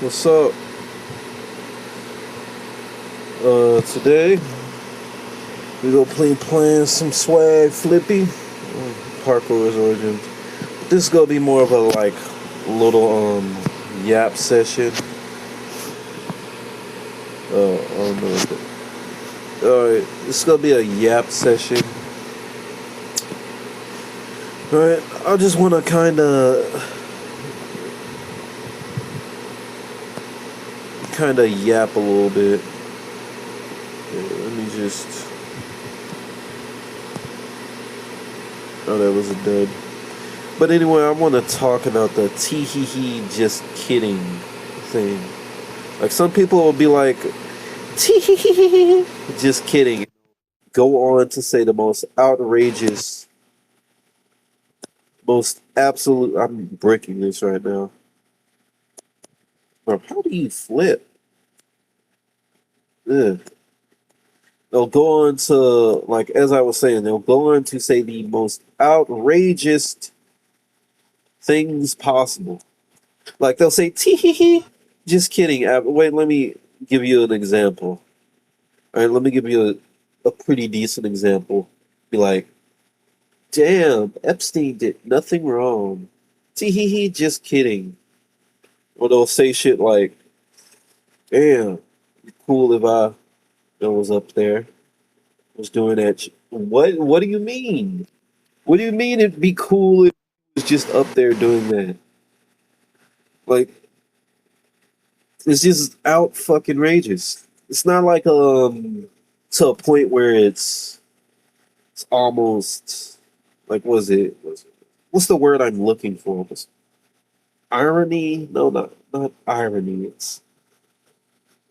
What's up? Today we go playing some swag flippy. Parkour is origins. This is gonna be more of a like little yap session. I don't know. Alright, this is gonna be a yap session. Alright, I just wanna kinda yap a little bit. Let me just. Oh, that was a dud. But anyway, I want to talk about the tee hee hee just kidding thing. Like some people will be like, tee hee hee just kidding. Go on to say the most outrageous, most absolute. I'm breaking this right now. Bro, how do you flip? Ugh. They'll go on to, like, as I was saying, they'll go on to say the most outrageous things possible. Like, they'll say, tee hee hee, just kidding. Wait, let me give you an example. All right, let me give you a pretty decent example. Be like, damn, Epstein did nothing wrong. Tee hee hee, just kidding. Or they'll say shit like, damn, cool if I was up there, was doing that. What do you mean? What do you mean it'd be cool if he was just up there doing that? Like, it's just out fucking rageous. It's not like to a point where it's almost like what's the word I'm looking for? Was irony? No, not irony. It's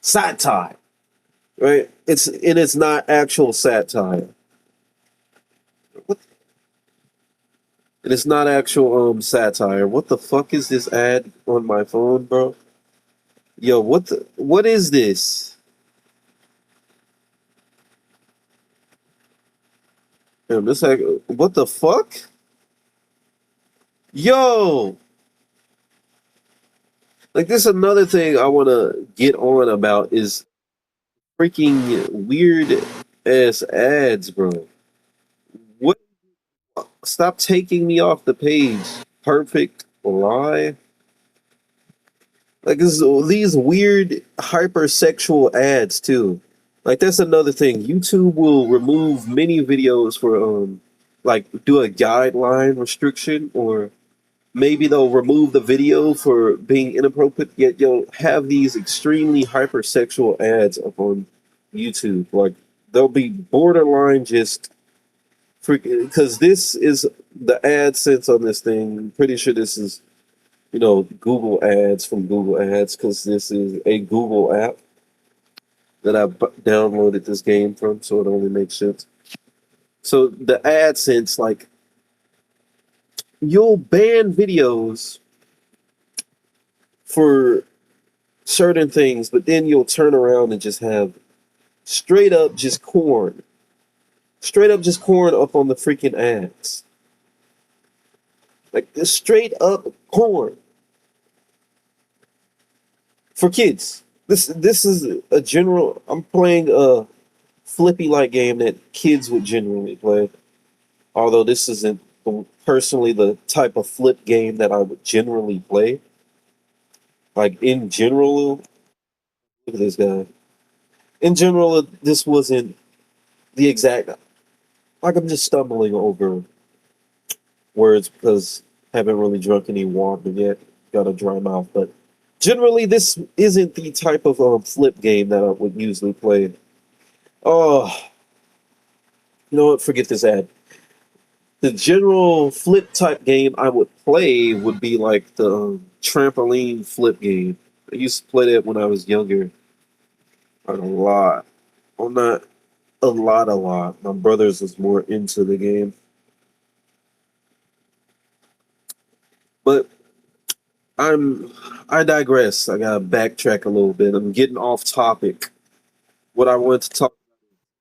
satire, right? It's not actual satire. What? And it's not actual satire. What the fuck is this ad on my phone, bro? Yo, what is this? Damn, what the fuck? Yo, like this is another thing I want to get on about is freaking weird ass ads, bro. What? Stop taking me off the page. Perfect lie. Like these weird hypersexual ads too. Like that's another thing. YouTube will remove many videos for like do a guideline restriction, or maybe they'll remove the video for being inappropriate, yet you'll have these extremely hypersexual ads up on YouTube. Like they'll be borderline just freaking, because this is the AdSense on this thing. I'm pretty sure this is, Google ads from Google Ads, because this is a Google app that I downloaded this game from, so it only makes sense. So the AdSense, like, you'll ban videos for certain things, but then you'll turn around and just have straight up just corn. Straight up just corn up on the freaking ads. Like, straight up corn. For kids. This is a general. I'm playing a flippy like game that kids would generally play. Although this isn't personally the type of flip game that I would generally play. Like in general, look at this guy. In general, this wasn't the exact. Like I'm just stumbling over words because I haven't really drunk any water yet. Got a dry mouth, but generally, this isn't the type of flip game that I would usually play. Oh, you know what? Forget this ad. The general flip type game I would play would be like the trampoline flip game. I used to play that when I was younger. A lot. Well, not a lot. My brothers was more into the game. But I digress. I gotta backtrack a little bit. I'm getting off topic. What I want to talk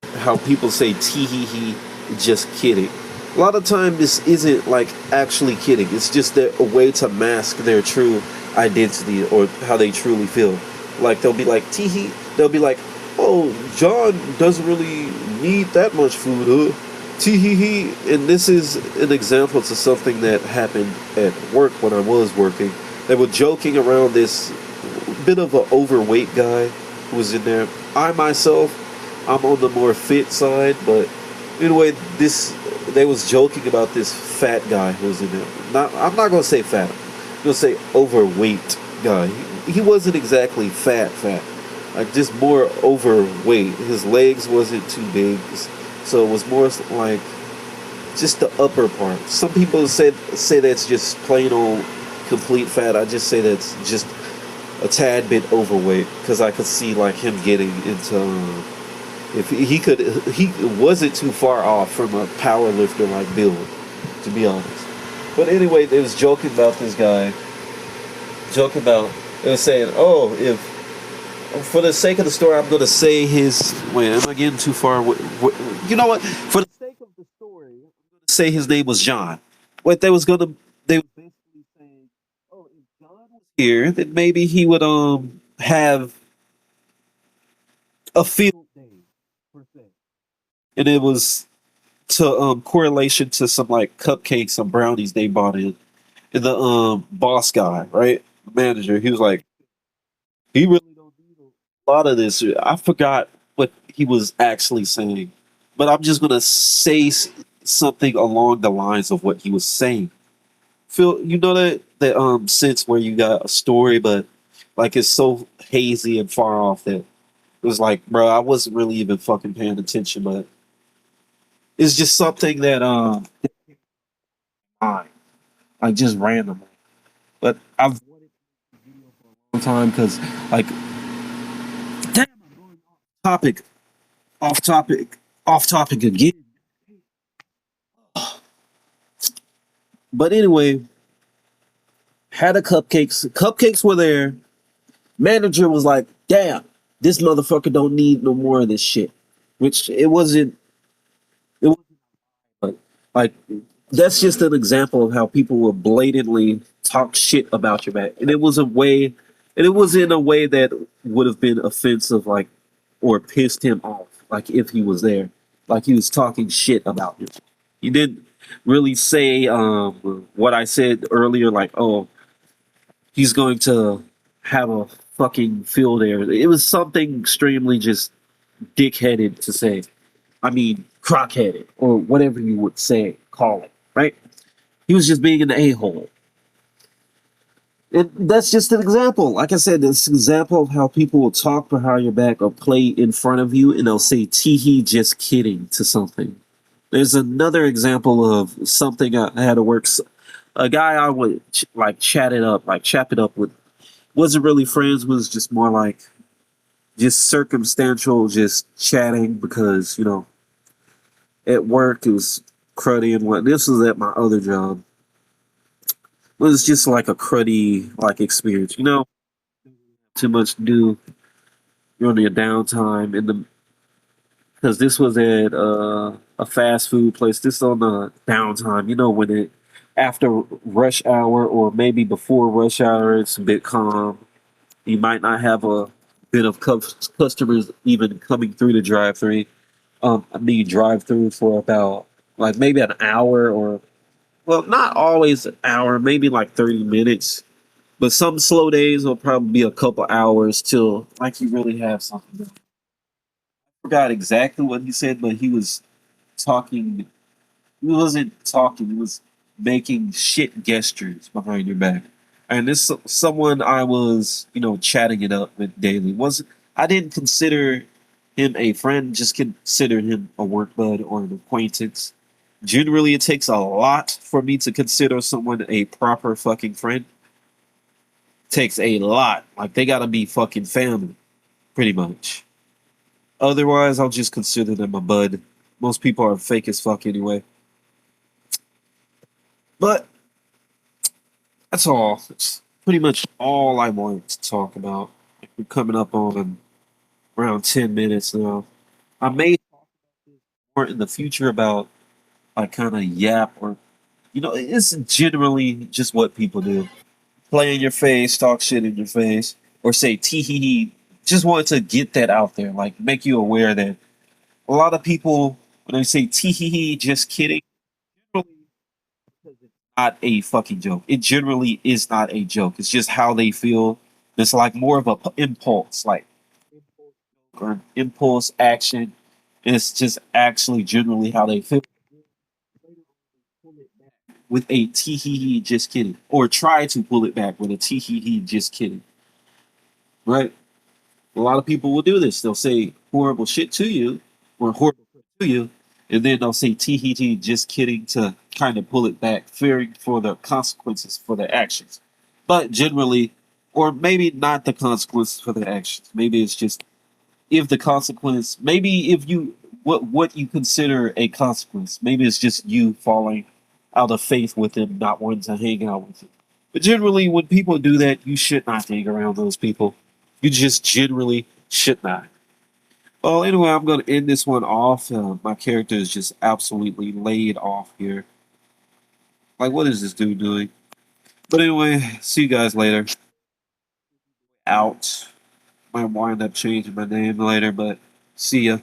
about, how people say tee hee hee, just kidding. A lot of time this isn't like actually kidding. It's just a way to mask their true identity or how they truly feel. Like they'll be like teehee. They'll be like, oh, John doesn't really need that much food, huh? Teehee. And this is an example to something that happened at work when I was working. They were joking around this bit of an overweight guy who was in there. I myself, I'm on the more fit side, but anyway, this they was joking about this fat guy who was in there. Not, I'm not gonna say fat. I'm gonna say overweight guy. He wasn't exactly fat, like just more overweight. His legs wasn't too big, so it was more like just the upper part. Some people say that's just plain old complete fat. I just say that's just a tad bit overweight because I could see like him getting into if he could he wasn't too far off from a power lifter like build, to be honest. But anyway, they was joking about this guy. Joking about they was saying, oh, if for the sake of the story, I'm gonna say his. Wait, am I getting too far? You know what? For the sake of the story, I'm gonna say his name was John. What they was gonna they was basically saying, oh, if John was here, then maybe he would have a field day per se, and it was to correlation to some like cupcakes, some brownies they bought in, and the boss guy, right, the manager, he was like, he really don't need a lot of this. I forgot what he was actually saying, but I'm just gonna say something along the lines of what he was saying. Phil, you know that sense where you got a story, but like it's so hazy and far off that it was like, bro, I wasn't really even fucking paying attention, but it's just something that I like just randomly. But I've wanted to do video for a long time because like, damn, I'm going topic, off topic, off topic again. But anyway, had a cupcakes. Cupcakes were there. Manager was like, "Damn, this motherfucker don't need no more of this shit." Which it wasn't. It wasn't. But like, that's just an example of how people will blatantly talk shit about your back, and it was a way, and it was in a way that would have been offensive, like, or pissed him off, like if he was there, like he was talking shit about him. He didn't really say what I said earlier, like, oh, he's going to have a fucking field day. It was something extremely just dickheaded to say. I mean, crockheaded or whatever you would say, call it, right? He was just being an a hole. And that's just an example. Like I said, this example of how people will talk behind your back or play in front of you and they'll say, teehee, just kidding to something. There's another example of something I had to work. A guy I would like chat it up, like chap it up with, wasn't really friends, was just more like just circumstantial, just chatting because, you know, at work it was cruddy and what. This was at my other job. It was just like a cruddy like experience, you know, too much to do. You're on your downtime in the because this was at a fast food place. This on the downtime, you know, when it after rush hour or maybe before rush hour, it's a bit calm. You might not have a bit of customers even coming through the drive-through. I mean, drive-through for about like maybe an hour or well, not always an hour, maybe like 30 minutes. But some slow days will probably be a couple hours till like you really have something. Forgot exactly what he said, but he was talking. He wasn't talking. He was making shit gestures behind your back. And this someone I was, you know, chatting it up with daily. Was I didn't consider him a friend, just consider him a work bud or an acquaintance. Generally, it takes a lot for me to consider someone a proper fucking friend. Takes a lot. Like they gotta be fucking family, pretty much. Otherwise, I'll just consider them a bud. Most people are fake as fuck anyway. But that's all. It's pretty much all I wanted to talk about. We're coming up on around 10 minutes now. I may talk more in the future about like kind of yap or, you know, it's generally just what people do. play in your face, talk shit in your face, or say tee hee hee. Just wanted to get that out there, like make you aware that a lot of people when they say tee hee hee, just kidding, generally because it's not a fucking joke. It generally is not a joke. It's just how they feel. It's like more of a impulse, like impulse or impulse action. And it's just actually generally how they feel with a tee hee hee, just kidding, or try to pull it back with a tee hee hee, just kidding. Right? A lot of people will do this. They'll say horrible shit to you or horrible shit to you, and then they'll say tee hee hee, just kidding to kind of pull it back, fearing for the consequences for their actions. But generally, or maybe not the consequences for their actions. Maybe it's just if the consequence, maybe if you what you consider a consequence, maybe it's just you falling out of faith with them, not wanting to hang out with you. But generally, when people do that, you should not hang around those people. You just generally should not. Well, anyway, I'm going to end this one off. My character is just absolutely laid off here. Like, what is this dude doing? But anyway, see you guys later. Out. Might wind up changing my name later, but see ya.